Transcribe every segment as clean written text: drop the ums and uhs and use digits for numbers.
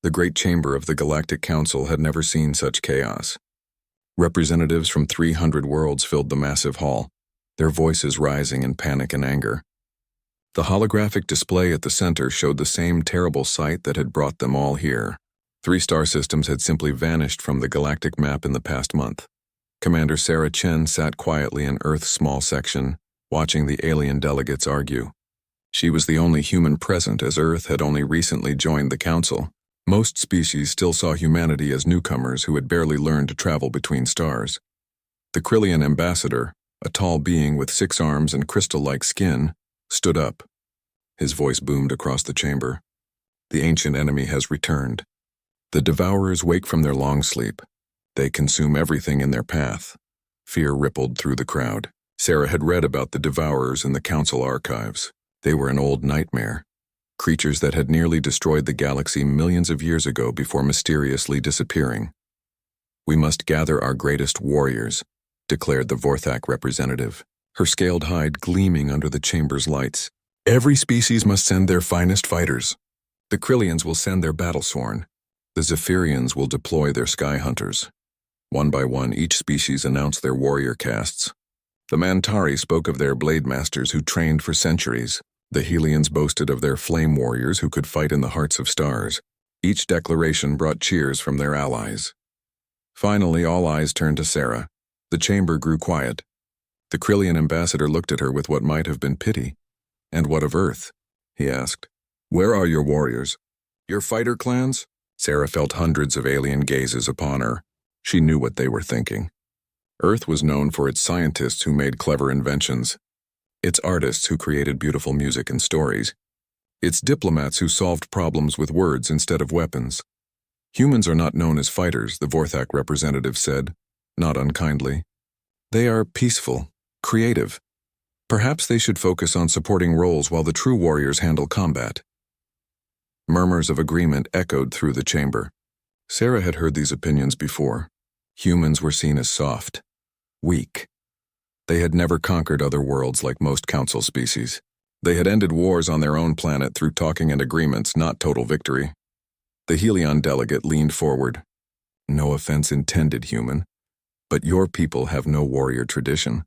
The great chamber of the Galactic Council had never seen such chaos. Representatives from 300 worlds filled the massive hall, their voices rising in panic and anger. The holographic display at the center showed the same terrible sight that had brought them all here. 3 star systems had simply vanished from the galactic map in the past month. Commander Sarah Chen sat quietly in Earth's small section, watching the alien delegates argue. She was the only human present, as Earth had only recently joined the Council. Most species still saw humanity as newcomers who had barely learned to travel between stars. The Krillian ambassador, a tall being with 6 arms and crystal-like skin, stood up. His voice boomed across the chamber. The ancient enemy has returned. The Devourers wake from their long sleep. They consume everything in their path. Fear rippled through the crowd. Sarah had read about the Devourers in the Council archives. They were an old nightmare. Creatures that had nearly destroyed the galaxy millions of years ago before mysteriously disappearing. "We must gather our greatest warriors," declared the Vorthak representative, her scaled hide gleaming under the chamber's lights. "Every species must send their finest fighters. The Krillians will send their battlesworn. The Zephyrians will deploy their sky hunters." One by one, each species announced their warrior castes. The Mantari spoke of their blade masters who trained for centuries. The Helians boasted of their flame warriors who could fight in the hearts of stars. Each declaration brought cheers from their allies. Finally, all eyes turned to Sarah. The chamber grew quiet. The Krillian ambassador looked at her with what might have been pity. "And what of Earth?" he asked. "Where are your warriors? Your fighter clans?" Sarah felt hundreds of alien gazes upon her. She knew what they were thinking. Earth was known for its scientists who made clever inventions, its artists who created beautiful music and stories, its diplomats who solved problems with words instead of weapons. "Humans are not known as fighters," the Vorthak representative said, not unkindly. "They are peaceful, creative. Perhaps they should focus on supporting roles while the true warriors handle combat." Murmurs of agreement echoed through the chamber. Sarah had heard these opinions before. Humans were seen as soft, weak. They had never conquered other worlds like most Council species. They had ended wars on their own planet through talking and agreements, not total victory. The Helion delegate leaned forward. "No offense intended, human, but your people have no warrior tradition.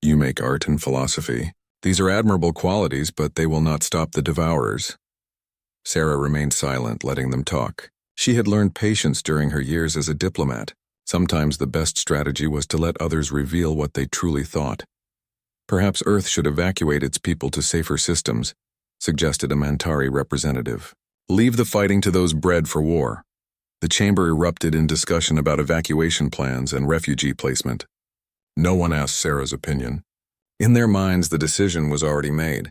You make art and philosophy. These are admirable qualities, but they will not stop the Devourers." Sarah remained silent, letting them talk. She had learned patience during her years as a diplomat. Sometimes the best strategy was to let others reveal what they truly thought. "Perhaps Earth should evacuate its people to safer systems," suggested a Mantari representative. "Leave the fighting to those bred for war." The chamber erupted in discussion about evacuation plans and refugee placement. No one asked Sarah's opinion. In their minds, the decision was already made.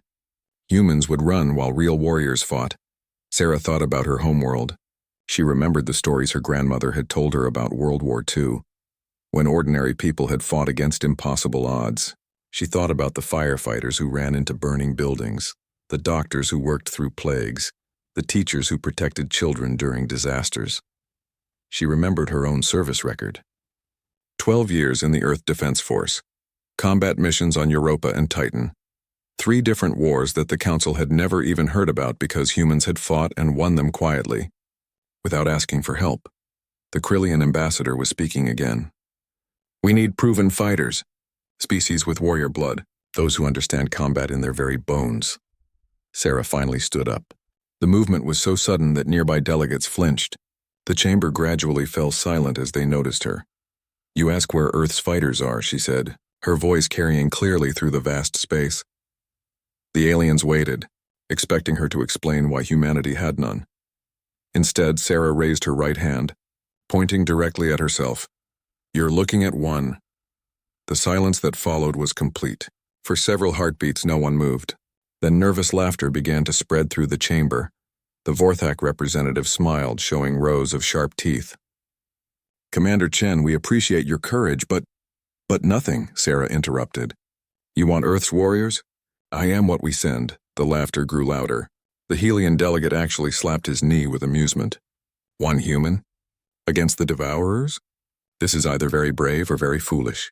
Humans would run while real warriors fought. Sarah thought about her homeworld. She remembered the stories her grandmother had told her about World War II, when ordinary people had fought against impossible odds. She thought about the firefighters who ran into burning buildings, the doctors who worked through plagues, the teachers who protected children during disasters. She remembered her own service record. 12 years in the Earth Defense Force, combat missions on Europa and Titan, 3 different wars that the Council had never even heard about because humans had fought and won them quietly, without asking for help. The Krillian ambassador was speaking again. "We need proven fighters, species with warrior blood, those who understand combat in their very bones." Sarah finally stood up. The movement was so sudden that nearby delegates flinched. The chamber gradually fell silent as they noticed her. "You ask where Earth's fighters are," she said, her voice carrying clearly through the vast space. The aliens waited, expecting her to explain why humanity had none. Instead, Sarah raised her right hand, pointing directly at herself. "You're looking at one." The silence that followed was complete. For several heartbeats, no one moved. Then nervous laughter began to spread through the chamber. The Vorthak representative smiled, showing rows of sharp teeth. "Commander Chen, we appreciate your courage, but nothing," Sarah interrupted. "You want Earth's warriors? I am what we send." The laughter grew louder. The Helian delegate actually slapped his knee with amusement. "One human? Against the Devourers? This is either very brave or very foolish."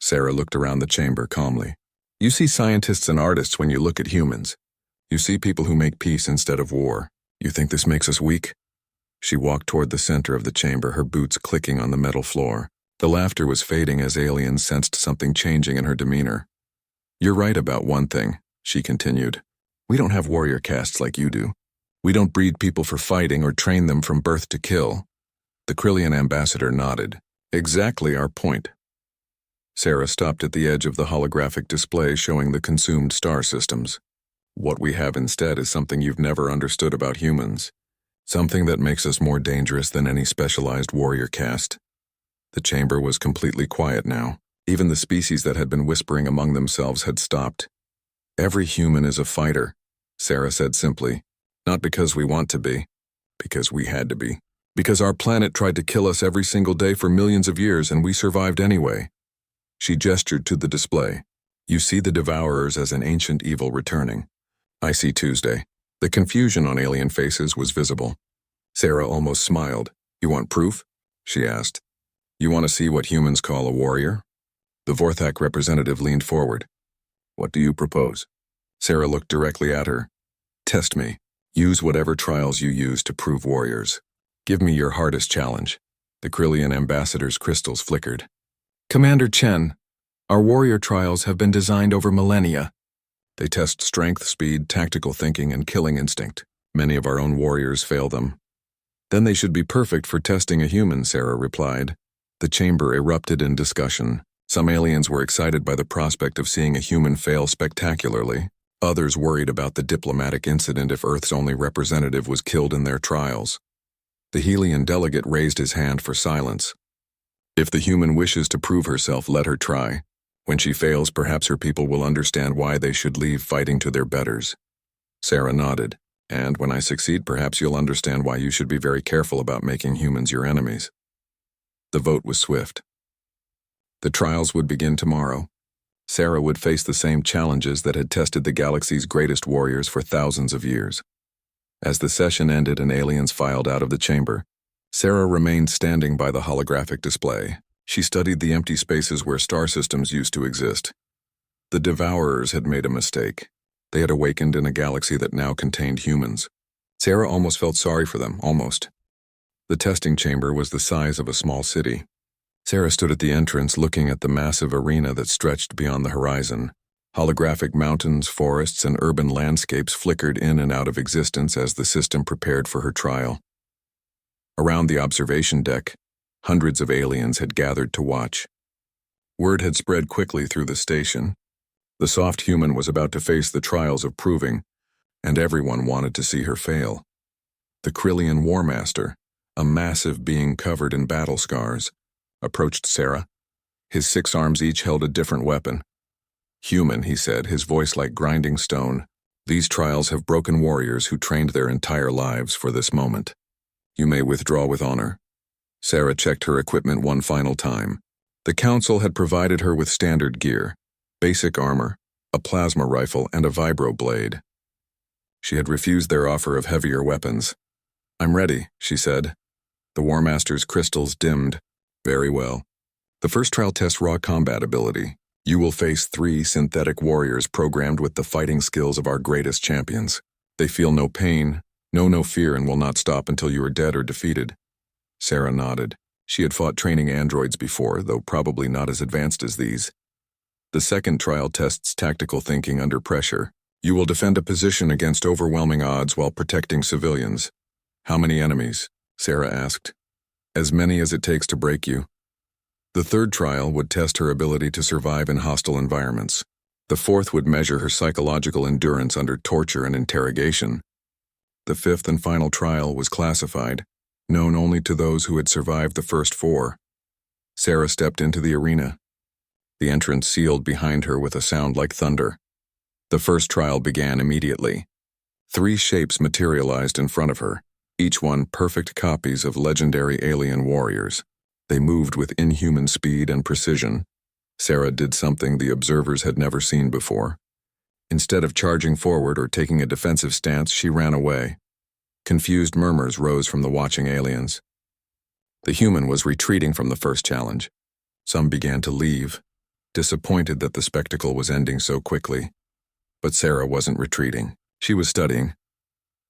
Sarah looked around the chamber calmly. "You see scientists and artists when you look at humans. You see people who make peace instead of war. You think this makes us weak? She walked toward the center of the chamber, her boots clicking on the metal floor. The laughter was fading as aliens sensed something changing in her demeanor. "You're right about one thing," she continued. "We don't have warrior castes like you do. We don't breed people for fighting or train them from birth to kill." The Krillian ambassador nodded. "Exactly our point." Sarah stopped at the edge of the holographic display showing the consumed star systems. "What we have instead is something you've never understood about humans. Something that makes us more dangerous than any specialized warrior caste." The chamber was completely quiet now. Even the species that had been whispering among themselves had stopped. "Every human is a fighter," Sarah said simply. "Not because we want to be, because we had to be. Because our planet tried to kill us every single day for millions of years and we survived anyway." She gestured to the display. "You see the Devourers as an ancient evil returning." "I see Tuesday." The confusion on alien faces was visible. Sarah almost smiled. "You want proof?" she asked. "You want to see what humans call a warrior?" The Vorthak representative leaned forward. "What do you propose?" Sarah looked directly at her. "Test me. Use whatever trials you use to prove warriors. Give me your hardest challenge." The Krillian ambassador's crystals flickered. "Commander Chen, our warrior trials have been designed over millennia. They test strength, speed, tactical thinking, and killing instinct. Many of our own warriors fail them." "Then they should be perfect for testing a human," Sarah replied. The chamber erupted in discussion. Some aliens were excited by the prospect of seeing a human fail spectacularly. Others worried about the diplomatic incident if Earth's only representative was killed in their trials. The Helian delegate raised his hand for silence. "If the human wishes to prove herself, let her try. When she fails, perhaps her people will understand why they should leave fighting to their betters." Sarah nodded. "And when I succeed, perhaps you'll understand why you should be very careful about making humans your enemies." The vote was swift. The trials would begin tomorrow. Sarah would face the same challenges that had tested the galaxy's greatest warriors for thousands of years. As the session ended and aliens filed out of the chamber, Sarah remained standing by the holographic display. She studied the empty spaces where star systems used to exist. The Devourers had made a mistake. They had awakened in a galaxy that now contained humans. Sarah almost felt sorry for them, almost. The testing chamber was the size of a small city. Sarah stood at the entrance looking at the massive arena that stretched beyond the horizon. Holographic mountains, forests, and urban landscapes flickered in and out of existence as the system prepared for her trial. Around the observation deck, hundreds of aliens had gathered to watch. Word had spread quickly through the station. The soft human was about to face the trials of proving, and everyone wanted to see her fail. The Krillian War Master, a massive being covered in battle scars, approached Sarah. His 6 arms each held a different weapon. "Human," he said, his voice like grinding stone. "These trials have broken warriors who trained their entire lives for this moment. You may withdraw with honor." Sarah checked her equipment one final time. The Council had provided her with standard gear, basic armor, a plasma rifle, and a vibro blade. She had refused their offer of heavier weapons. "I'm ready," she said. The War Master's crystals dimmed. "Very well. The first trial tests raw combat ability. You will face 3 synthetic warriors programmed with the fighting skills of our greatest champions. They feel no pain, know no fear, and will not stop until you are dead or defeated." Sarah nodded. She had fought training androids before, though probably not as advanced as these. The second trial tests tactical thinking under pressure. You will defend a position against overwhelming odds while protecting civilians. "How many enemies?" Sarah asked. "As many as it takes to break you." The third trial would test her ability to survive in hostile environments. The fourth would measure her psychological endurance under torture and interrogation. The fifth and final trial was classified, known only to those who had survived the first 4. Sarah stepped into the arena. The entrance sealed behind her with a sound like thunder. The first trial began immediately. 3 shapes materialized in front of her, each one perfect copies of legendary alien warriors. They moved with inhuman speed and precision. Sarah did something the observers had never seen before. Instead of charging forward or taking a defensive stance, she ran away. Confused murmurs rose from the watching aliens. The human was retreating from the first challenge. Some began to leave, disappointed that the spectacle was ending so quickly. But Sarah wasn't retreating. She was studying.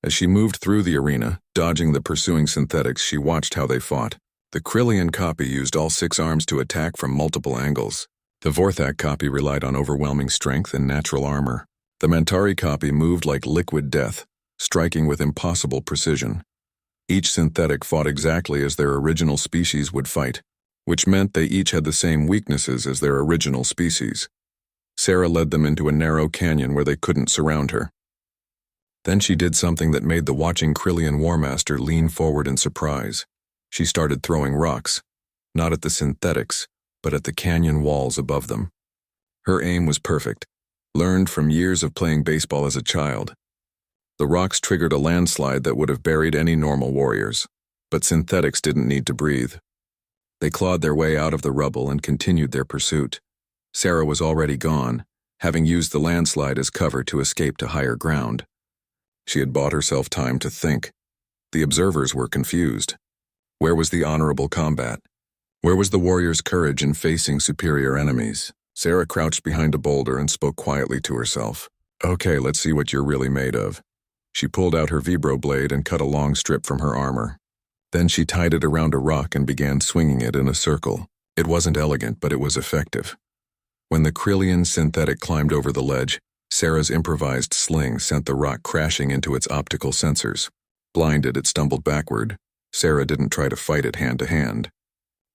As she moved through the arena, dodging the pursuing synthetics, she watched how they fought. The Krillian copy used all 6 arms to attack from multiple angles. The Vorthak copy relied on overwhelming strength and natural armor. The Mantari copy moved like liquid death, striking with impossible precision. Each synthetic fought exactly as their original species would fight, which meant they each had the same weaknesses as their original species. Sarah led them into a narrow canyon where they couldn't surround her. Then she did something that made the watching Krillian Warmaster lean forward in surprise. She started throwing rocks, not at the synthetics, but at the canyon walls above them. Her aim was perfect, learned from years of playing baseball as a child. The rocks triggered a landslide that would have buried any normal warriors, but synthetics didn't need to breathe. They clawed their way out of the rubble and continued their pursuit. Sarah was already gone, having used the landslide as cover to escape to higher ground. She had bought herself time to think. The observers were confused. Where was the honorable combat? Where was the warrior's courage in facing superior enemies? Sarah crouched behind a boulder and spoke quietly to herself. Okay, let's see what you're really made of. She pulled out her vibro blade and cut a long strip from her armor. Then she tied it around a rock and began swinging it in a circle. It wasn't elegant, but it was effective. When the Krillian synthetic climbed over the ledge, Sarah's improvised sling sent the rock crashing into its optical sensors. Blinded, it stumbled backward. Sarah didn't try to fight it hand to hand.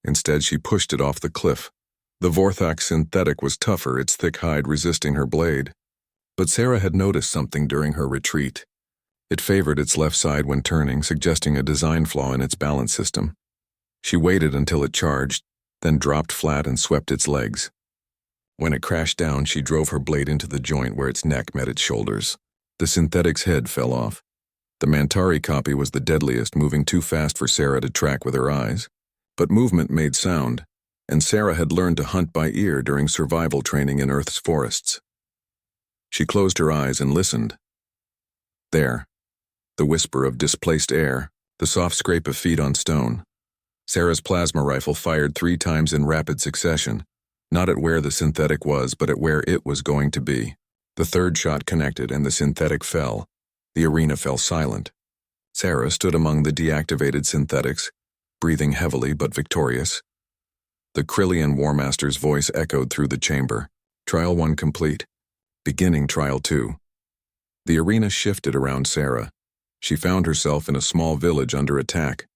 Instead, she pushed it off the cliff. The Vorthak synthetic was tougher, its thick hide resisting her blade. But Sarah had noticed something during her retreat. It favored its left side when turning, suggesting a design flaw in its balance system. She waited until it charged, then dropped flat and swept its legs. When it crashed down, she drove her blade into the joint where its neck met its shoulders. The synthetic's head fell off. The Mantari copy was the deadliest, moving too fast for Sarah to track with her eyes. But movement made sound, and Sarah had learned to hunt by ear during survival training in Earth's forests. She closed her eyes and listened. There, the whisper of displaced air, the soft scrape of feet on stone. Sarah's plasma rifle fired 3 times in rapid succession, not at where the synthetic was, but at where it was going to be. The 3rd shot connected and the synthetic fell. The arena fell silent. Sarah stood among the deactivated synthetics, breathing heavily but victorious. The Krillian Warmaster's voice echoed through the chamber. Trial 1 complete. Beginning Trial 2. The arena shifted around Sarah. She found herself in a small village under attack.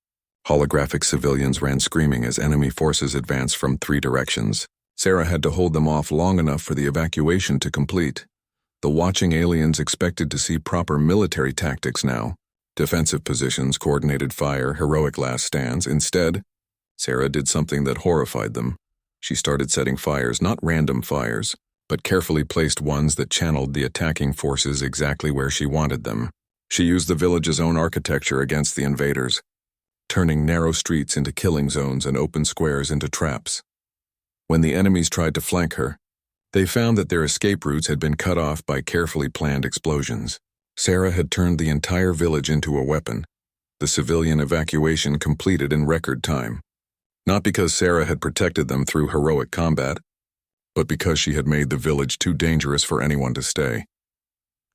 Holographic civilians ran screaming as enemy forces advanced from 3 directions. Sarah had to hold them off long enough for the evacuation to complete. The watching aliens expected to see proper military tactics now. Defensive positions, coordinated fire, heroic last stands. Instead, Sarah did something that horrified them. She started setting fires, not random fires, but carefully placed ones that channeled the attacking forces exactly where she wanted them. She used the village's own architecture against the invaders, turning narrow streets into killing zones and open squares into traps. When the enemies tried to flank her, they found that their escape routes had been cut off by carefully planned explosions. Sarah had turned the entire village into a weapon. The civilian evacuation completed in record time. Not because Sarah had protected them through heroic combat, but because she had made the village too dangerous for anyone to stay.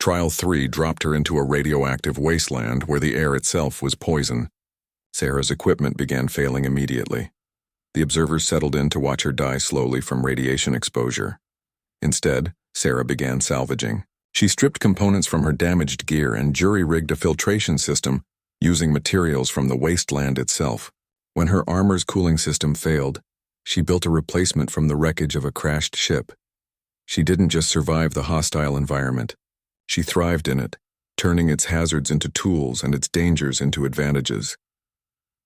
Trial 3 dropped her into a radioactive wasteland where the air itself was poison. Sarah's equipment began failing immediately. The observers settled in to watch her die slowly from radiation exposure. Instead, Sarah began salvaging. She stripped components from her damaged gear and jury-rigged a filtration system using materials from the wasteland itself. When her armor's cooling system failed, she built a replacement from the wreckage of a crashed ship. She didn't just survive the hostile environment. She thrived in it, turning its hazards into tools and its dangers into advantages.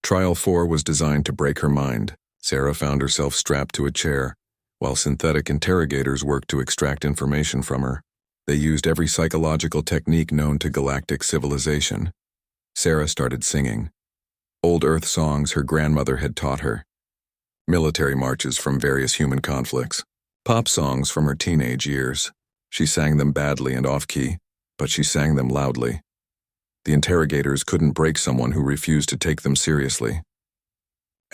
Trial 4 was designed to break her mind. Sarah found herself strapped to a chair, while synthetic interrogators worked to extract information from her. They used every psychological technique known to galactic civilization. Sarah started singing. Old Earth songs her grandmother had taught her. Military marches from various human conflicts. Pop songs from her teenage years. She sang them badly and off-key, but she sang them loudly. The interrogators couldn't break someone who refused to take them seriously.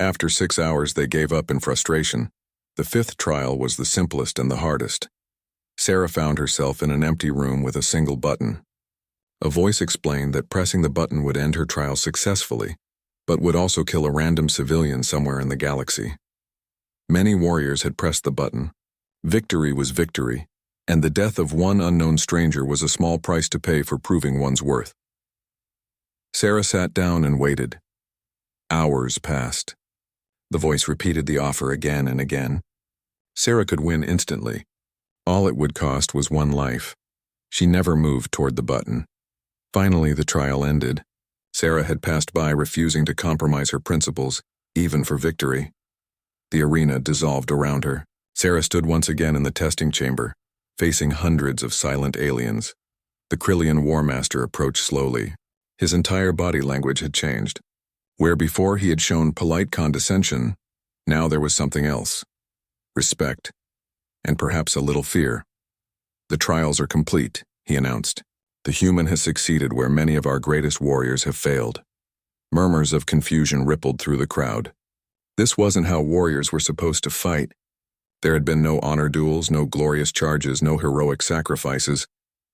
After 6 hours, they gave up in frustration. The 5th trial was the simplest and the hardest. Sarah found herself in an empty room with a single button. A voice explained that pressing the button would end her trial successfully, but would also kill a random civilian somewhere in the galaxy. Many warriors had pressed the button. Victory was victory, and the death of one unknown stranger was a small price to pay for proving one's worth. Sarah sat down and waited. Hours passed. The voice repeated the offer again and again. Sarah could win instantly. All it would cost was one life. She never moved toward the button. Finally, the trial ended. Sarah had passed by, refusing to compromise her principles, even for victory. The arena dissolved around her. Sarah stood once again in the testing chamber, facing hundreds of silent aliens. The Krillian War Master approached slowly. His entire body language had changed. Where before he had shown polite condescension, now there was something else. Respect, and perhaps a little fear. "The trials are complete," he announced. "The human has succeeded where many of our greatest warriors have failed." Murmurs of confusion rippled through the crowd. This wasn't how warriors were supposed to fight. There had been no honor duels, no glorious charges, no heroic sacrifices.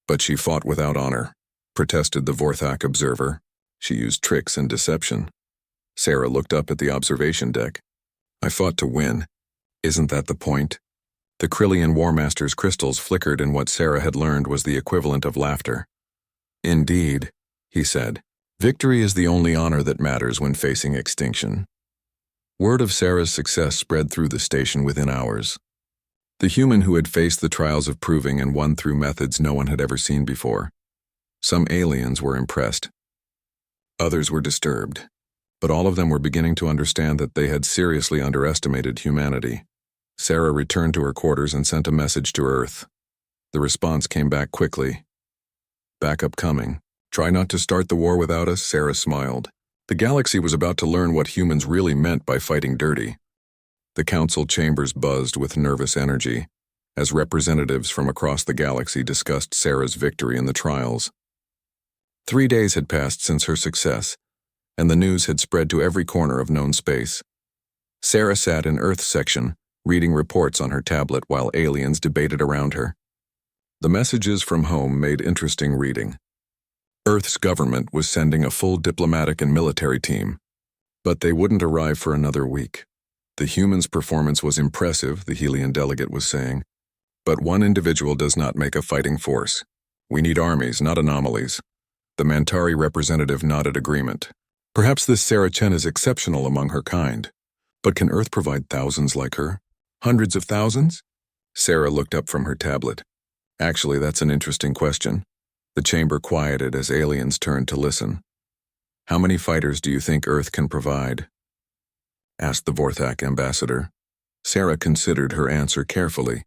"But she fought without honor," protested the Vorthak observer. "She used tricks and deception." Sarah looked up at the observation deck. "I fought to win. Isn't that the point?" The Krillian War Master's crystals flickered, and what Sarah had learned was the equivalent of laughter. "Indeed," he said. "Victory is the only honor that matters when facing extinction." Word of Sarah's success spread through the station within hours. The human who had faced the trials of proving and won through methods no one had ever seen before. Some aliens were impressed. Others were disturbed. But all of them were beginning to understand that they had seriously underestimated humanity. Sarah returned to her quarters and sent a message to Earth. The response came back quickly. "Backup coming. Try not to start the war without us," Sarah smiled. The galaxy was about to learn what humans really meant by fighting dirty. The council chambers buzzed with nervous energy as representatives from across the galaxy discussed Sarah's victory in the trials. 3 days had passed since her success, and the news had spread to every corner of known space. Sarah sat in Earth's section, reading reports on her tablet while aliens debated around her. The messages from home made interesting reading. Earth's government was sending a full diplomatic and military team, but they wouldn't arrive for another week. The humans' performance was impressive, the Helian delegate was saying, but one individual does not make a fighting force. We need armies, not anomalies. The Mantari representative nodded agreement. Perhaps this Sarah Chen is exceptional among her kind, but can Earth provide thousands like her? Hundreds of thousands? Sarah looked up from her tablet. Actually, that's an interesting question. The chamber quieted as aliens turned to listen. "How many fighters do you think Earth can provide?" asked the Vorthak ambassador. Sarah considered her answer carefully.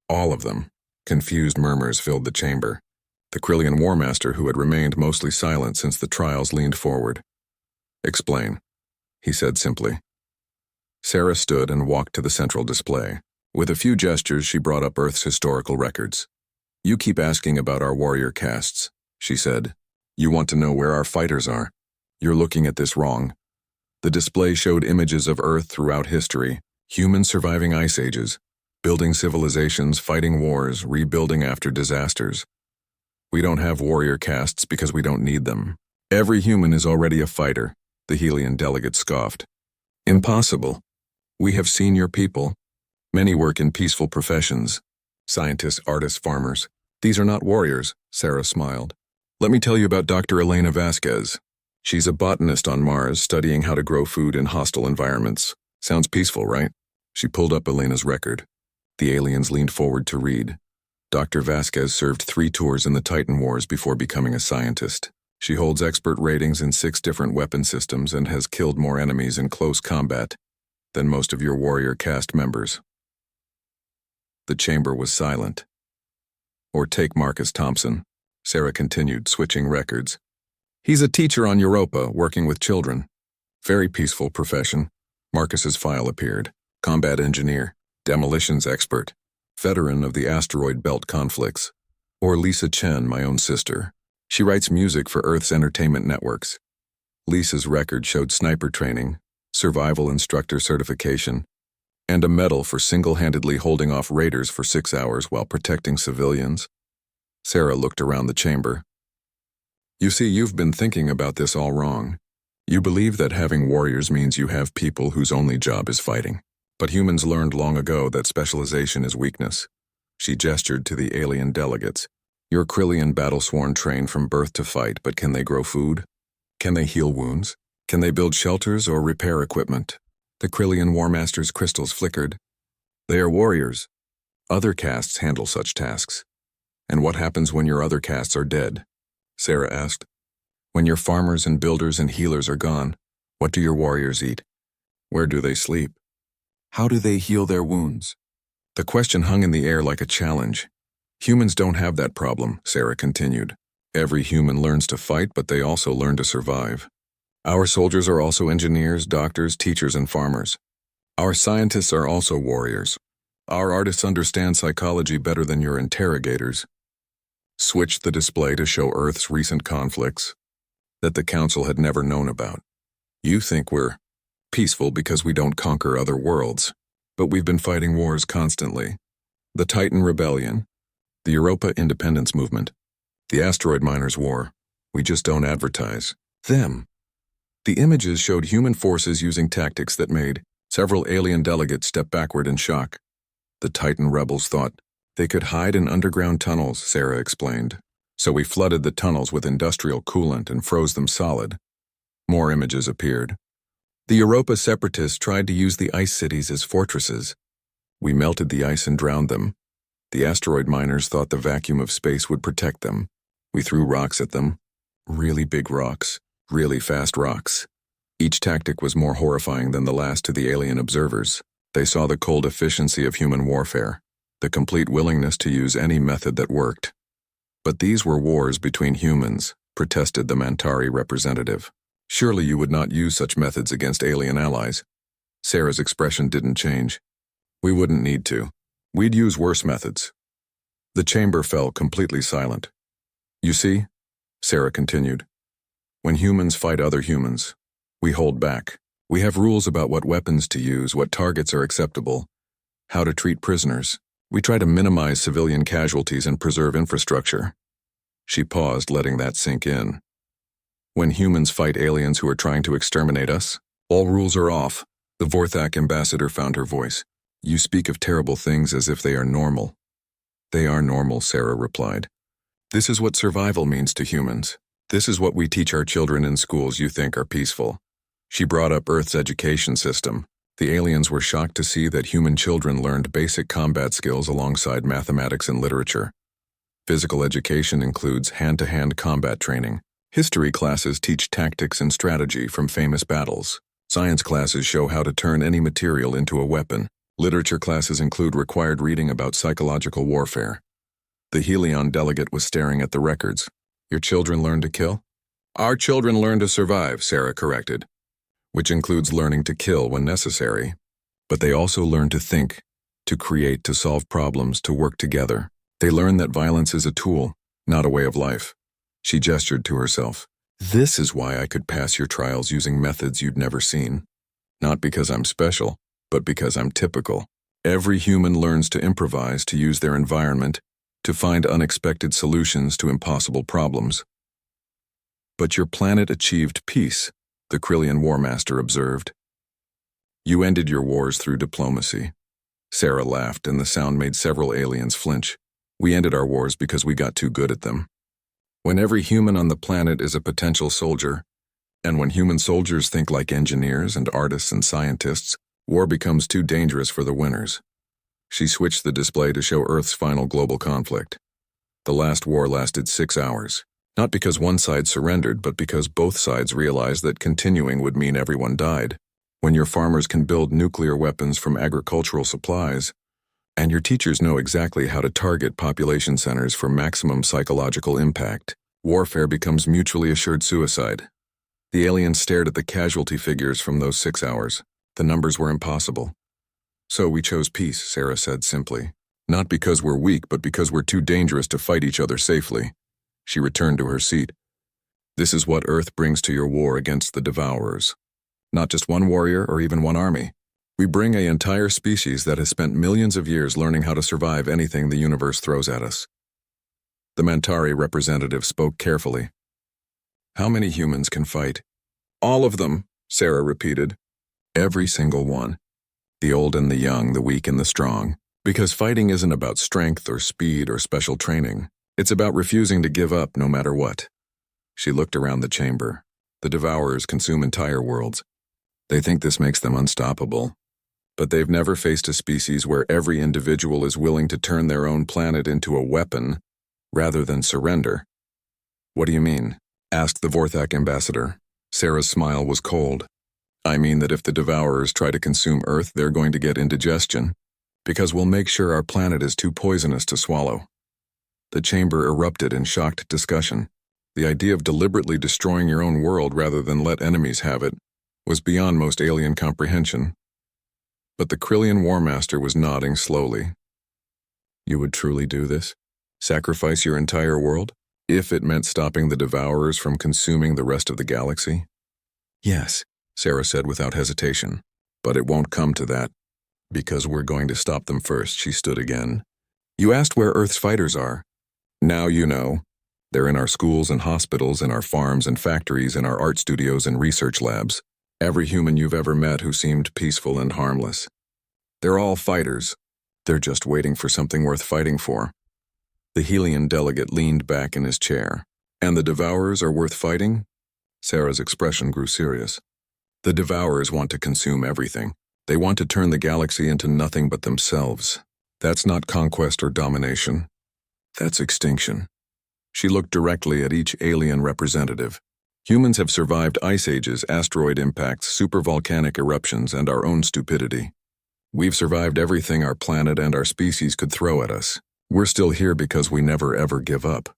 "All of them." Confused murmurs filled the chamber. The Krillian War Master, who had remained mostly silent since the trials, leaned forward. "Explain," he said simply. Sarah stood and walked to the central display. With a few gestures, she brought up Earth's historical records. "You keep asking about our warrior castes," she said. "You want to know where our fighters are. You're looking at this wrong." The display showed images of Earth throughout history, humans surviving ice ages, building civilizations, fighting wars, rebuilding after disasters. "We don't have warrior castes because we don't need them. Every human is already a fighter," the Helian delegate scoffed. "Impossible. We have seen your people. Many work in peaceful professions. Scientists, artists, farmers. These are not warriors," Sarah smiled. "Let me tell you about Dr. Elena Vasquez. She's a botanist on Mars, studying how to grow food in hostile environments. Sounds peaceful, right?" She pulled up Elena's record. The aliens leaned forward to read. Dr. Vasquez served 3 tours in the Titan Wars before becoming a scientist. She holds expert ratings in 6 different weapon systems and has killed more enemies in close combat than most of your warrior caste members. The chamber was silent. "Or take Marcus Thompson," Sarah continued, switching records. "He's a teacher on Europa, working with children. Very peaceful profession." Marcus's file appeared. Combat engineer, demolitions expert, veteran of the asteroid belt conflicts. Or Lisa Chen, my own sister. She writes music for Earth's entertainment networks. Lisa's record showed sniper training, survival instructor certification, and a medal for single-handedly holding off raiders for 6 hours while protecting civilians. Sarah looked around the chamber. You see, you've been thinking about this all wrong. You believe that having warriors means you have people whose only job is fighting. But humans learned long ago that specialization is weakness. She gestured to the alien delegates. Your Krillian battle-sworn trained from birth to fight, but can they grow food? Can they heal wounds? Can they build shelters or repair equipment? The Krillian War Master's crystals flickered. They are warriors. Other castes handle such tasks. And what happens when your other castes are dead? Sarah asked. When your farmers and builders and healers are gone, what do your warriors eat? Where do they sleep? How do they heal their wounds? The question hung in the air like a challenge. Humans don't have that problem, Sarah continued. Every human learns to fight, but they also learn to survive. Our soldiers are also engineers, doctors, teachers, and farmers. Our scientists are also warriors. Our artists understand psychology better than your interrogators. Switch the display to show Earth's recent conflicts that the Council had never known about. You think we're peaceful because we don't conquer other worlds, but we've been fighting wars constantly. The Titan Rebellion, the Europa Independence Movement, the Asteroid Miners' War. We just don't advertise them. The images showed human forces using tactics that made several alien delegates step backward in shock. The Titan rebels thought they could hide in underground tunnels, Sarah explained. So we flooded the tunnels with industrial coolant and froze them solid. More images appeared. The Europa separatists tried to use the ice cities as fortresses. We melted the ice and drowned them. The asteroid miners thought the vacuum of space would protect them. We threw rocks at them. Really big rocks. Really fast rocks. Each tactic was more horrifying than the last to the alien observers. They saw the cold efficiency of human warfare, the complete willingness to use any method that worked. But these were wars between humans, protested the Mantari representative. Surely you would not use such methods against alien allies. Sarah's expression didn't change. We wouldn't need to. We'd use worse methods. The chamber fell completely silent. You see, Sarah continued, when humans fight other humans, we hold back. We have rules about what weapons to use, what targets are acceptable, how to treat prisoners. We try to minimize civilian casualties and preserve infrastructure. She paused, letting that sink in. When humans fight aliens who are trying to exterminate us, all rules are off. The Vorthak ambassador found her voice. You speak of terrible things as if they are normal. They are normal, Sarah replied. This is what survival means to humans. This is what we teach our children in schools you think are peaceful. She brought up Earth's education system. The aliens were shocked to see that human children learned basic combat skills alongside mathematics and literature. Physical education includes hand-to-hand combat training. History classes teach tactics and strategy from famous battles. Science classes show how to turn any material into a weapon. Literature classes include required reading about psychological warfare. The Helion delegate was staring at the records. Your children learn to kill? Our children learn to survive, Sarah corrected, which includes learning to kill when necessary. But they also learn to think, to create, to solve problems, to work together. They learn that violence is a tool, not a way of life. She gestured to herself. This is why I could pass your trials using methods you'd never seen. Not because I'm special, but because I'm typical. Every human learns to improvise, to use their environment, to find unexpected solutions to impossible problems. But your planet achieved peace, the Krillian War Master observed. You ended your wars through diplomacy. Sarah laughed, and the sound made several aliens flinch. We ended our wars because we got too good at them. When every human on the planet is a potential soldier, and when human soldiers think like engineers and artists and scientists, war becomes too dangerous for the winners. She switched the display to show Earth's final global conflict. The last war lasted 6 hours, not because one side surrendered, but because both sides realized that continuing would mean everyone died. When your farmers can build nuclear weapons from agricultural supplies, and your teachers know exactly how to target population centers for maximum psychological impact, warfare becomes mutually assured suicide. The aliens stared at the casualty figures from those 6 hours. The numbers were impossible. So we chose peace, Sarah said simply. Not because we're weak, but because we're too dangerous to fight each other safely. She returned to her seat. This is what Earth brings to your war against the Devourers. Not just one warrior or even one army. We bring an entire species that has spent millions of years learning how to survive anything the universe throws at us. The Mantari representative spoke carefully. How many humans can fight? All of them, Sarah repeated. Every single one. The old and the young, the weak and the strong. Because fighting isn't about strength or speed or special training. It's about refusing to give up no matter what. She looked around the chamber. The Devourers consume entire worlds. They think this makes them unstoppable. But they've never faced a species where every individual is willing to turn their own planet into a weapon rather than surrender. What do you mean? Asked the Vorthak ambassador. Sarah's smile was cold. I mean that if the Devourers try to consume Earth, they're going to get indigestion, because we'll make sure our planet is too poisonous to swallow. The chamber erupted in shocked discussion. The idea of deliberately destroying your own world rather than let enemies have it was beyond most alien comprehension. But the Krillian War Master was nodding slowly. You would truly do this? Sacrifice your entire world? If it meant stopping the Devourers from consuming the rest of the galaxy? Yes, Sarah said without hesitation. But it won't come to that. Because we're going to stop them first, she stood again. You asked where Earth's fighters are. Now you know. They're in our schools and hospitals, in our farms and factories, in our art studios and research labs. Every human you've ever met who seemed peaceful and harmless. They're all fighters. They're just waiting for something worth fighting for. The Helian delegate leaned back in his chair. And the Devourers are worth fighting? Sarah's expression grew serious. The Devourers want to consume everything. They want to turn the galaxy into nothing but themselves. That's not conquest or domination. That's extinction. She looked directly at each alien representative. Humans have survived ice ages, asteroid impacts, supervolcanic eruptions, and our own stupidity. We've survived everything our planet and our species could throw at us. We're still here because we never ever give up.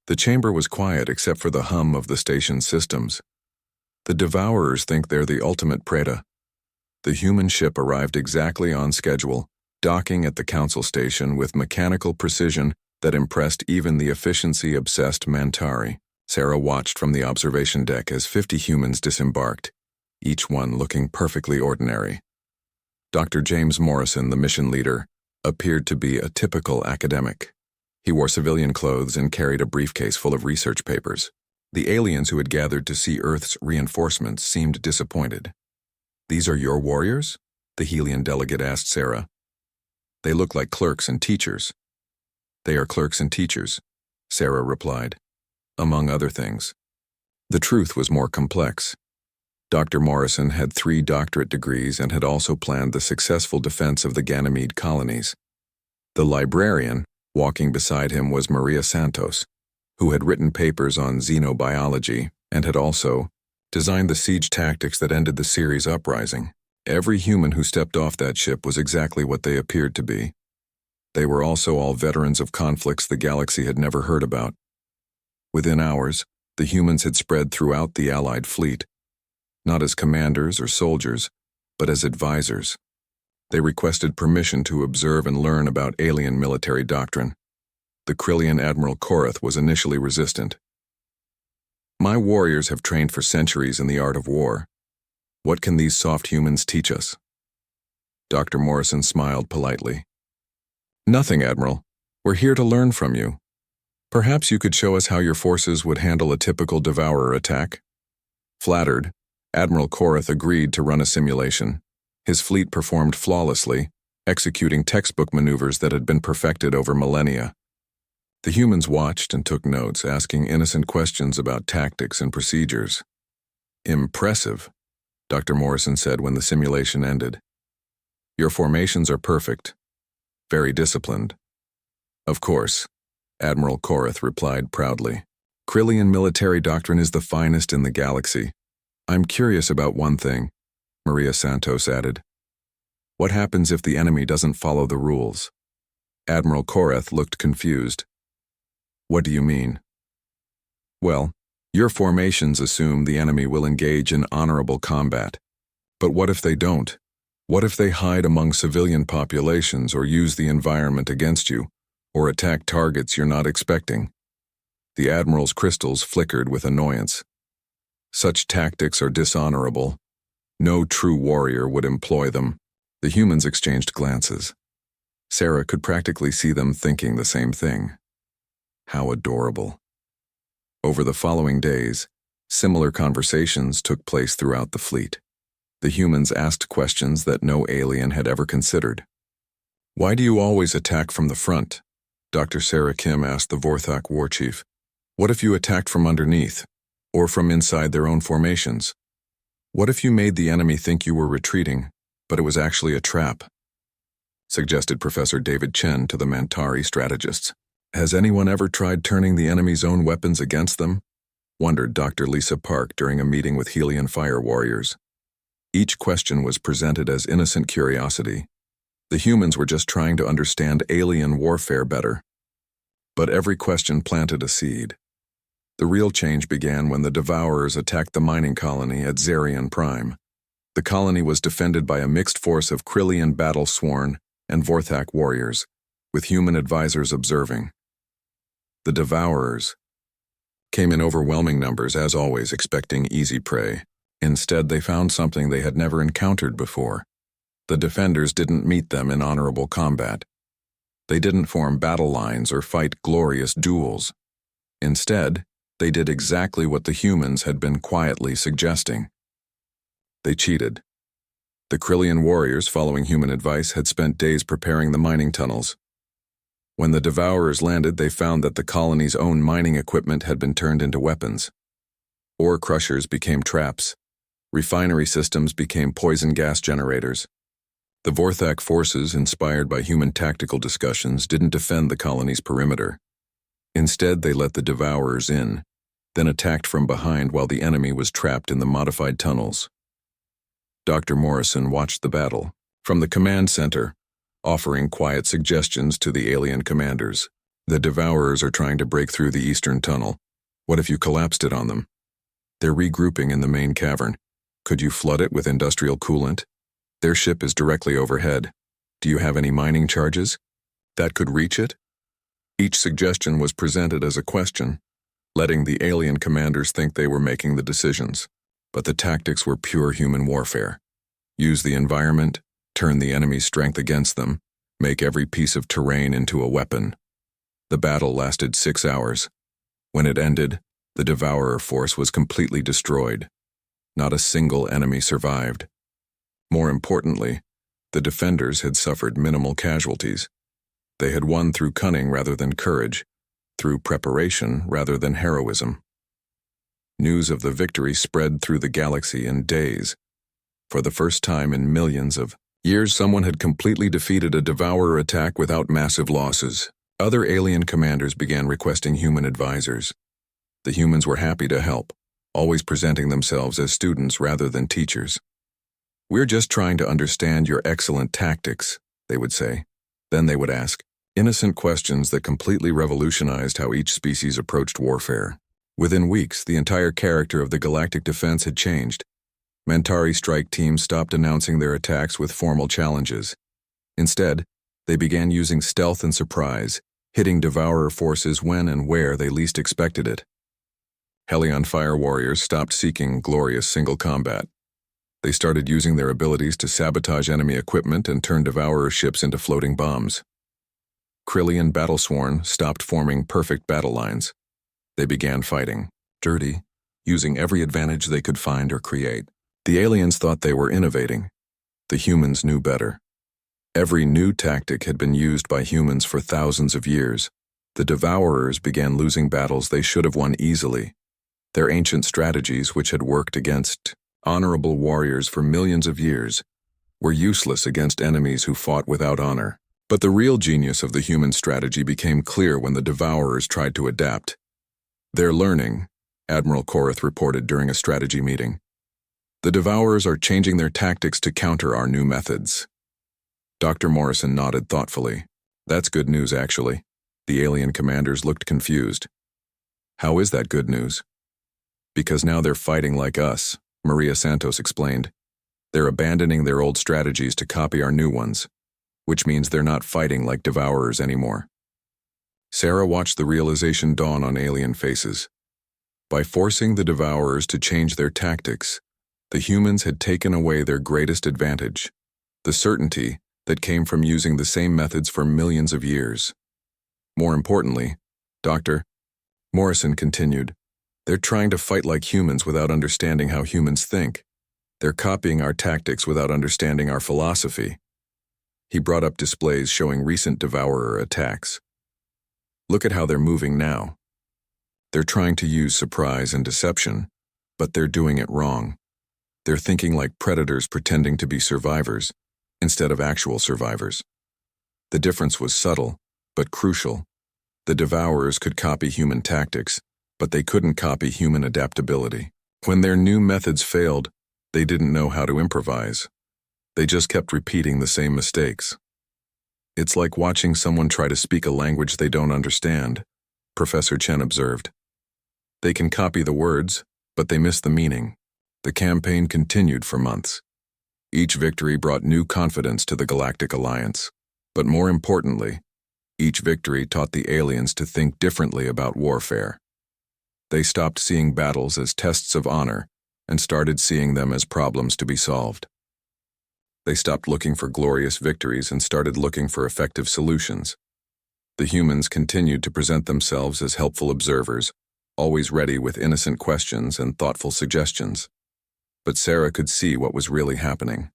The chamber was quiet except for the hum of the station's systems. The Devourers think they're the ultimate preda. The human ship arrived exactly on schedule, docking at the council station with mechanical precision that impressed even the efficiency-obsessed Mantari. Sarah watched from the observation deck as 50 humans disembarked, each one looking perfectly ordinary. Dr. James Morrison, the mission leader, appeared to be a typical academic. He wore civilian clothes and carried a briefcase full of research papers. The aliens who had gathered to see Earth's reinforcements seemed disappointed. These are your warriors? The Helian delegate asked Sarah. They look like clerks and teachers. They are clerks and teachers, Sarah replied, among other things. The truth was more complex. Dr. Morrison had 3 doctorate degrees and had also planned the successful defense of the Ganymede colonies. The librarian, walking beside him, was Maria Santos, who had written papers on xenobiology and had also designed the siege tactics that ended the Ceres uprising. Every human who stepped off that ship was exactly what they appeared to be. They were also all veterans of conflicts the galaxy had never heard about. Within hours, the humans had spread throughout the Allied fleet, not as commanders or soldiers, but as advisors. They requested permission to observe and learn about alien military doctrine. The Krillian Admiral Korath was initially resistant. My warriors have trained for centuries in the art of war. What can these soft humans teach us? Dr. Morrison smiled politely. Nothing, Admiral. We're here to learn from you. Perhaps you could show us how your forces would handle a typical Devourer attack? Flattered, Admiral Korath agreed to run a simulation. His fleet performed flawlessly, executing textbook maneuvers that had been perfected over millennia. The humans watched and took notes, asking innocent questions about tactics and procedures. Impressive, Dr. Morrison said when the simulation ended. Your formations are perfect. Very disciplined. Of course, Admiral Korath replied proudly. Krillian military doctrine is the finest in the galaxy. I'm curious about one thing, Maria Santos added. What happens if the enemy doesn't follow the rules? Admiral Korath looked confused. What do you mean? Well, your formations assume the enemy will engage in honorable combat. But what if they don't? What if they hide among civilian populations or use the environment against you, or attack targets you're not expecting? The Admiral's crystals flickered with annoyance. Such tactics are dishonorable. No true warrior would employ them. The humans exchanged glances. Sarah could practically see them thinking the same thing. How adorable. Over the following days, Similar conversations took place throughout the fleet. The humans asked questions that no alien had ever considered. "Why do you always attack from the front?" Dr. Sarah Kim asked the Vorthak war chief. "What if you attacked from underneath, or from inside their own formations? What if you made the enemy think you were retreating, but it was actually a trap?" Suggested Professor David Chen to the Mantari strategists. "Has anyone ever tried turning the enemy's own weapons against them?" wondered Dr. Lisa Park during a meeting with Helian fire warriors. Each question was presented as innocent curiosity. The humans were just trying to understand alien warfare better. But every question planted a seed. The real change began when the Devourers attacked the mining colony at Zarian Prime. The colony was defended by a mixed force of Krillian battle-sworn and Vorthak warriors, with human advisors observing. The Devourers came in overwhelming numbers, as always, expecting easy prey. Instead, they found something they had never encountered before. The defenders didn't meet them in honorable combat. They didn't form battle lines or fight glorious duels. Instead, they did exactly what the humans had been quietly suggesting. They cheated. The Krillian warriors, following human advice, had spent days preparing the mining tunnels. When the Devourers landed, they found that the colony's own mining equipment had been turned into weapons. Ore crushers became traps. Refinery systems became poison gas generators. The Vorthak forces, inspired by human tactical discussions, didn't defend the colony's perimeter. Instead, they let the Devourers in, then attacked from behind while the enemy was trapped in the modified tunnels. Dr. Morrison watched the battle from the command center, offering quiet suggestions to the alien commanders. "The Devourers are trying to break through the eastern tunnel. What if you collapsed it on them? They're regrouping in the main cavern. Could you flood it with industrial coolant? Their ship is directly overhead. Do you have any mining charges that could reach it?" Each suggestion was presented as a question, letting the alien commanders think they were making the decisions. But the tactics were pure human warfare. Use the environment, turn the enemy's strength against them, make every piece of terrain into a weapon. The battle lasted 6 hours. When it ended, the Devourer force was completely destroyed. Not a single enemy survived. More importantly, the defenders had suffered minimal casualties. They had won through cunning rather than courage, through preparation rather than heroism. News of the victory spread through the galaxy in days. For the first time in millions of years, someone had completely defeated a Devourer attack without massive losses. Other alien commanders began requesting human advisors. The humans were happy to help, always presenting themselves as students rather than teachers. "We're just trying to understand your excellent tactics," they would say. Then they would ask innocent questions that completely revolutionized how each species approached warfare. Within weeks, the entire character of the galactic defense had changed. Mantari strike teams stopped announcing their attacks with formal challenges. Instead, they began using stealth and surprise, hitting Devourer forces when and where they least expected it. Helion fire warriors stopped seeking glorious single combat. They started using their abilities to sabotage enemy equipment and turn Devourer ships into floating bombs. Krillian battlesworn stopped forming perfect battle lines. They began fighting, dirty, using every advantage they could find or create. The aliens thought they were innovating. The humans knew better. Every new tactic had been used by humans for thousands of years. The Devourers began losing battles they should have won easily. Their ancient strategies, which had worked against honorable warriors for millions of years, were useless against enemies who fought without honor. But the real genius of the human strategy became clear when the Devourers tried to adapt. "They're learning," Admiral Korath reported during a strategy meeting. "The Devourers are changing their tactics to counter our new methods." Dr. Morrison nodded thoughtfully. "That's good news, actually." The alien commanders looked confused. "How is that good news?" "Because now they're fighting like us," Maria Santos explained. "They're abandoning their old strategies to copy our new ones, which means they're not fighting like Devourers anymore." Sarah watched the realization dawn on alien faces. By forcing the Devourers to change their tactics, the humans had taken away their greatest advantage, the certainty that came from using the same methods for millions of years. More importantly, Dr. Morrison continued, They're trying to fight like humans without understanding how humans think. They're copying our tactics without understanding our philosophy. He brought up displays showing recent devourer attacks. Look at how they're moving now. They're trying to use surprise and deception, but they're doing it wrong. They're thinking like predators pretending to be survivors, instead of actual survivors. The difference was subtle, but crucial. The devourers could copy human tactics, but they couldn't copy human adaptability. When their new methods failed, they didn't know how to improvise. They just kept repeating the same mistakes. It's like watching someone try to speak a language they don't understand, Professor Chen observed. They can copy the words, but they miss the meaning. The campaign continued for months. Each victory brought new confidence to the Galactic Alliance. But more importantly, each victory taught the aliens to think differently about warfare. They stopped seeing battles as tests of honor and started seeing them as problems to be solved. They stopped looking for glorious victories and started looking for effective solutions. The humans continued to present themselves as helpful observers, always ready with innocent questions and thoughtful suggestions. But Sarah could see what was really happening.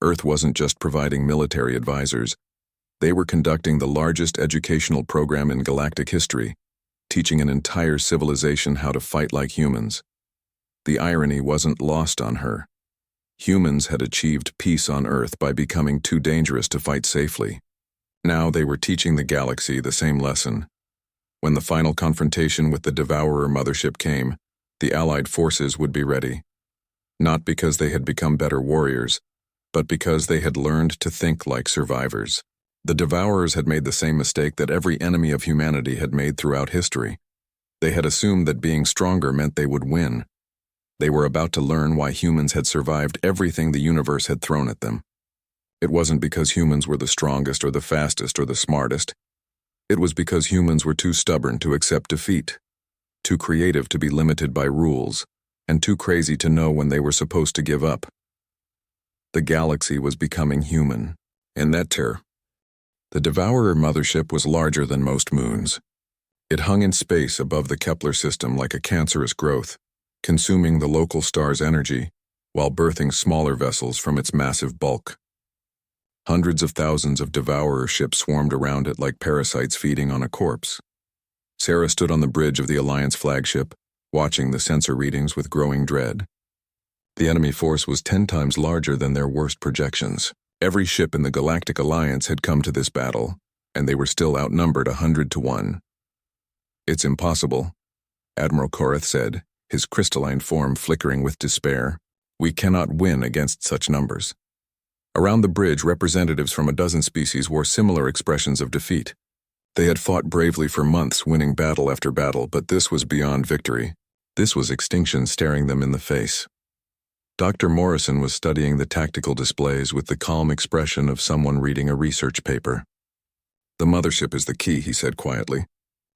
Earth wasn't just providing military advisors. They were conducting the largest educational program in galactic history, teaching an entire civilization how to fight like humans. The irony wasn't lost on her. Humans had achieved peace on Earth by becoming too dangerous to fight safely. Now they were teaching the galaxy the same lesson. When the final confrontation with the Devourer mothership came, the Allied forces would be ready. Not because they had become better warriors, but because they had learned to think like survivors. The Devourers had made the same mistake that every enemy of humanity had made throughout history. They had assumed that being stronger meant they would win. They were about to learn why humans had survived everything the universe had thrown at them. It wasn't because humans were the strongest or the fastest or the smartest. It was because humans were too stubborn to accept defeat, too creative to be limited by rules, and too crazy to know when they were supposed to give up. The galaxy was becoming human. In that terror, the Devourer mothership was larger than most moons. It hung in space above the Kepler system like a cancerous growth, consuming the local star's energy while birthing smaller vessels from its massive bulk. Hundreds of thousands of Devourer ships swarmed around it like parasites feeding on a corpse. Sarah stood on the bridge of the Alliance flagship, watching the sensor readings with growing dread. The enemy force was 10 times larger than their worst projections. Every ship in the Galactic Alliance had come to this battle, and they were still outnumbered 100 to 1. "It's impossible," Admiral Korath said, his crystalline form flickering with despair. "We cannot win against such numbers." Around the bridge, representatives from a dozen species wore similar expressions of defeat. They had fought bravely for months, winning battle after battle, but this was beyond victory. This was extinction staring them in the face. Dr. Morrison was studying the tactical displays with the calm expression of someone reading a research paper. "The mothership is the key," he said quietly.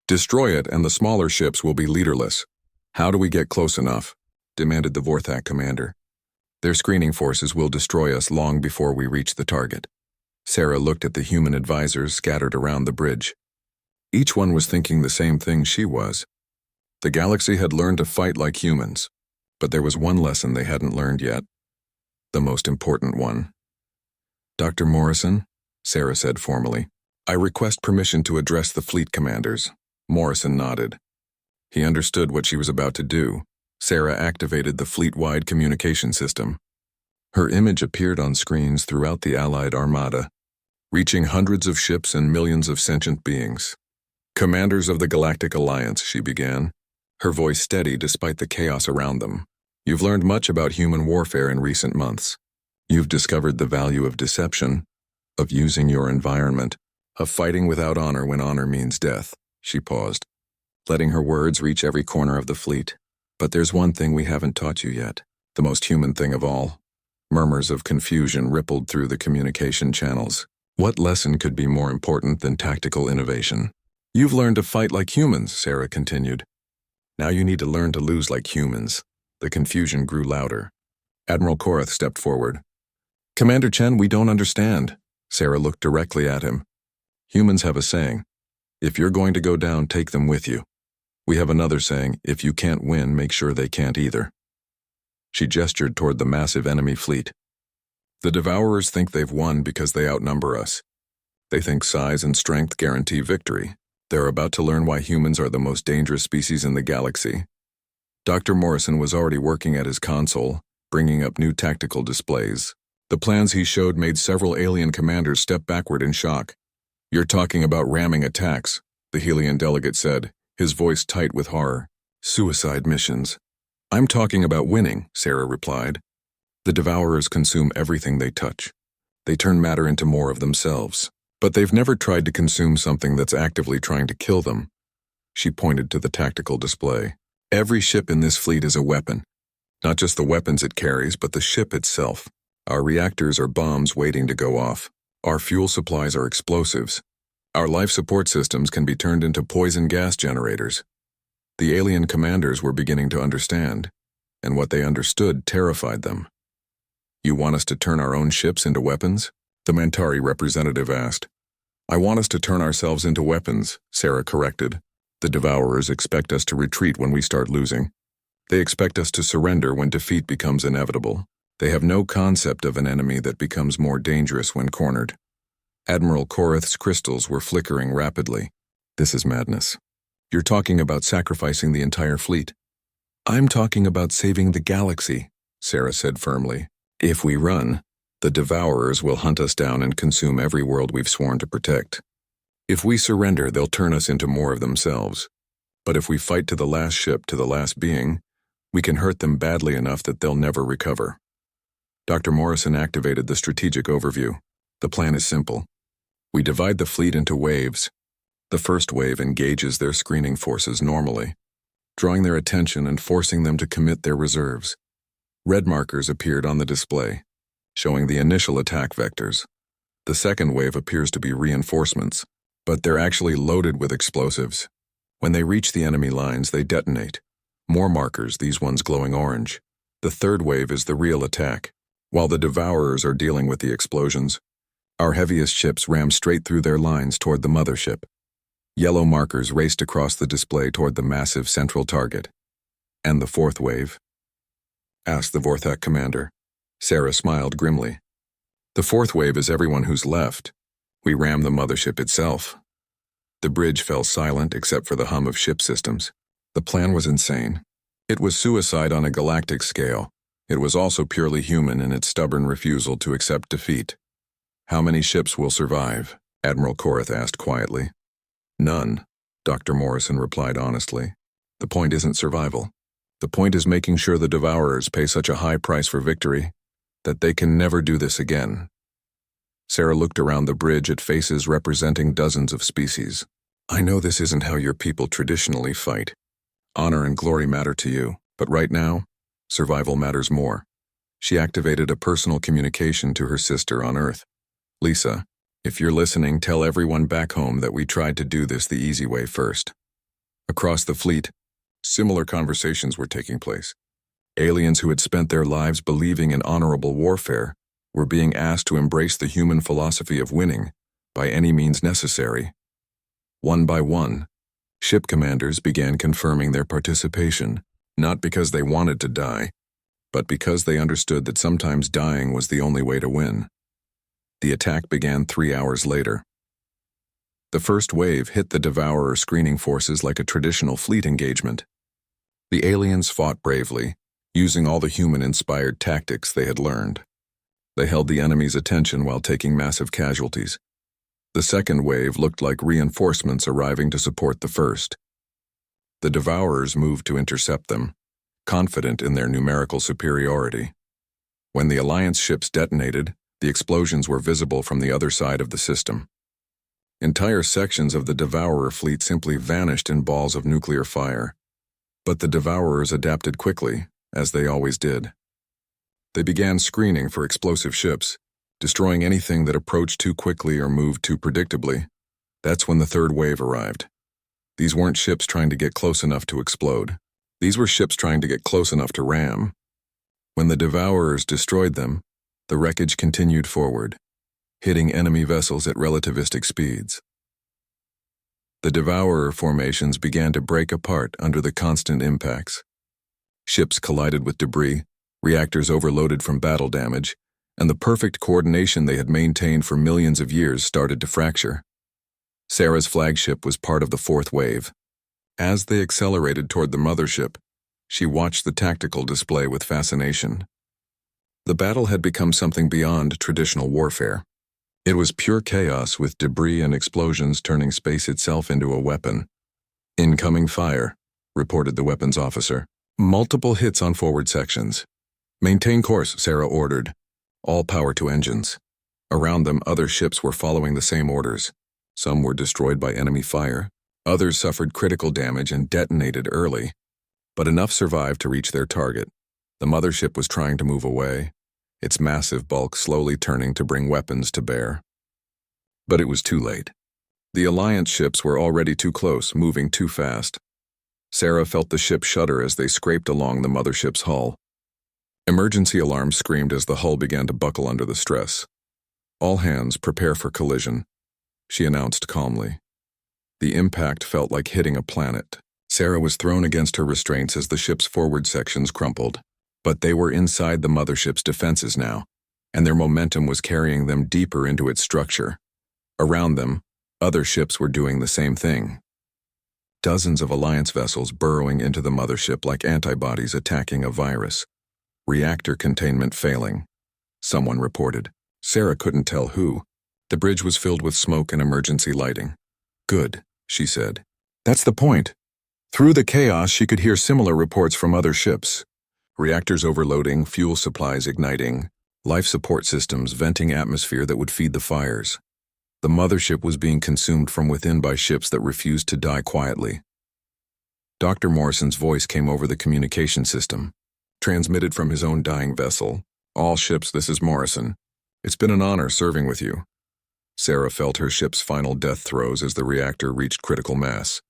"Destroy it and the smaller ships will be leaderless." "How do we get close enough?" demanded the Vorthak commander. "Their screening forces will destroy us long before we reach the target." Sarah looked at the human advisors scattered around the bridge. Each one was thinking the same thing she was. The galaxy had learned to fight like humans, but there was one lesson they hadn't learned yet. The most important one. "Dr. Morrison," Sarah said formally, "I request permission to address the fleet commanders." Morrison nodded. He understood what she was about to do. Sarah activated the fleet-wide communication system. Her image appeared on screens throughout the Allied armada, reaching hundreds of ships and millions of sentient beings. "Commanders of the Galactic Alliance," she began, her voice steady despite the chaos around them. "You've learned much about human warfare in recent months. You've discovered the value of deception, of using your environment, of fighting without honor when honor means death." She paused, letting her words reach every corner of the fleet. "But there's one thing we haven't taught you yet, the most human thing of all." Murmurs of confusion rippled through the communication channels. What lesson could be more important than tactical innovation? "You've learned to fight like humans," Sarah continued. "Now you need to learn to lose like humans." The confusion grew louder. Admiral Korath stepped forward. "Commander Chen, we don't understand." Sarah looked directly at him. "Humans have a saying. If you're going to go down, take them with you." We have another saying, if you can't win, make sure they can't either. She gestured toward the massive enemy fleet. The Devourers think they've won because they outnumber us. They think size and strength guarantee victory. They're about to learn why humans are the most dangerous species in the galaxy. Dr. Morrison was already working at his console, bringing up new tactical displays. The plans he showed made several alien commanders step backward in shock. "You're talking about ramming attacks," the Helian delegate said, his voice tight with horror. "Suicide missions." "I'm talking about winning," Sarah replied. "The Devourers consume everything they touch. They turn matter into more of themselves. But they've never tried to consume something that's actively trying to kill them." She pointed to the tactical display. "Every ship in this fleet is a weapon. Not just the weapons it carries, but the ship itself. Our reactors are bombs waiting to go off. Our fuel supplies are explosives. Our life support systems can be turned into poison gas generators." The alien commanders were beginning to understand, and what they understood terrified them. "You want us to turn our own ships into weapons?" the Mentari representative asked. "I want us to turn ourselves into weapons," Sarah corrected. "The Devourers expect us to retreat when we start losing. They expect us to surrender when defeat becomes inevitable. They have no concept of an enemy that becomes more dangerous when cornered." Admiral Korath's crystals were flickering rapidly. "This is madness. You're talking about sacrificing the entire fleet." "I'm talking about saving the galaxy," Sarah said firmly. "If we run, the Devourers will hunt us down and consume every world we've sworn to protect. If we surrender, they'll turn us into more of themselves. But if we fight to the last ship, to the last being, we can hurt them badly enough that they'll never recover." Dr. Morrison activated the strategic overview. "The plan is simple. We divide the fleet into waves. The first wave engages their screening forces normally, drawing their attention and forcing them to commit their reserves. Red markers appeared on the display, showing the initial attack vectors. The second wave appears to be reinforcements, but they're actually loaded with explosives. When they reach the enemy lines, they detonate. More markers, these ones glowing orange. The third wave is the real attack. While the Devourers are dealing with the explosions, our heaviest ships ram straight through their lines toward the mothership. Yellow markers raced across the display toward the massive central target. "And the fourth wave?" asked the Vorthak commander. Sarah smiled grimly. "The fourth wave is everyone who's left. We ram the mothership itself." The bridge fell silent except for the hum of ship systems. The plan was insane. It was suicide on a galactic scale. It was also purely human in its stubborn refusal to accept defeat. "How many ships will survive?" Admiral Korath asked quietly. "None," Dr. Morrison replied honestly. "The point isn't survival. The point is making sure the Devourers pay such a high price for victory that they can never do this again." Sarah looked around the bridge at faces representing dozens of species. "I know this isn't how your people traditionally fight. Honor and glory matter to you, but right now, survival matters more." She activated a personal communication to her sister on Earth. "Lisa, if you're listening, tell everyone back home that we tried to do this the easy way first." Across the fleet, similar conversations were taking place. Aliens who had spent their lives believing in honorable warfare were being asked to embrace the human philosophy of winning by any means necessary. One by one, ship commanders began confirming their participation, not because they wanted to die, but because they understood that sometimes dying was the only way to win. The attack began 3 hours later. The first wave hit the Devourer screening forces like a traditional fleet engagement. The aliens fought bravely, using all the human-inspired tactics they had learned. They held the enemy's attention while taking massive casualties. The second wave looked like reinforcements arriving to support the first. The Devourers moved to intercept them, confident in their numerical superiority. When the Alliance ships detonated, the explosions were visible from the other side of the system. Entire sections of the Devourer fleet simply vanished in balls of nuclear fire. But the Devourers adapted quickly, as they always did. They began screening for explosive ships, destroying anything that approached too quickly or moved too predictably. That's when the third wave arrived. These weren't ships trying to get close enough to explode. These were ships trying to get close enough to ram. When the Devourers destroyed them, the wreckage continued forward, hitting enemy vessels at relativistic speeds. The Devourer formations began to break apart under the constant impacts. Ships collided with debris, reactors overloaded from battle damage, and the perfect coordination they had maintained for millions of years started to fracture. Sarah's flagship was part of the fourth wave. As they accelerated toward the mothership, she watched the tactical display with fascination. The battle had become something beyond traditional warfare. It was pure chaos, with debris and explosions turning space itself into a weapon. "Incoming fire," reported the weapons officer. "Multiple hits on forward sections." "Maintain course," Sarah ordered. "All power to engines." Around them, other ships were following the same orders. Some were destroyed by enemy fire. Others suffered critical damage and detonated early. But enough survived to reach their target. The mothership was trying to move away, its massive bulk slowly turning to bring weapons to bear. But it was too late. The Alliance ships were already too close, moving too fast. Sarah felt the ship shudder as they scraped along the mothership's hull. Emergency alarms screamed as the hull began to buckle under the stress. "All hands, prepare for collision," she announced calmly. The impact felt like hitting a planet. Sarah was thrown against her restraints as the ship's forward sections crumpled. But they were inside the mothership's defenses now, and their momentum was carrying them deeper into its structure. Around them, other ships were doing the same thing. Dozens of Alliance vessels burrowing into the mothership like antibodies attacking a virus. Reactor containment failing, someone reported. Sarah couldn't tell who. The bridge was filled with smoke and emergency lighting. "Good," she said. "That's the point." Through the chaos, she could hear similar reports from other ships. Reactors overloading, fuel supplies igniting, life support systems venting atmosphere that would feed the fires. The mothership was being consumed from within by ships that refused to die quietly. Dr. Morrison's voice came over the communication system, transmitted from his own dying vessel. "All ships, this is Morrison. It's been an honor serving with you." Sarah felt her ship's final death throes as the reactor reached critical mass.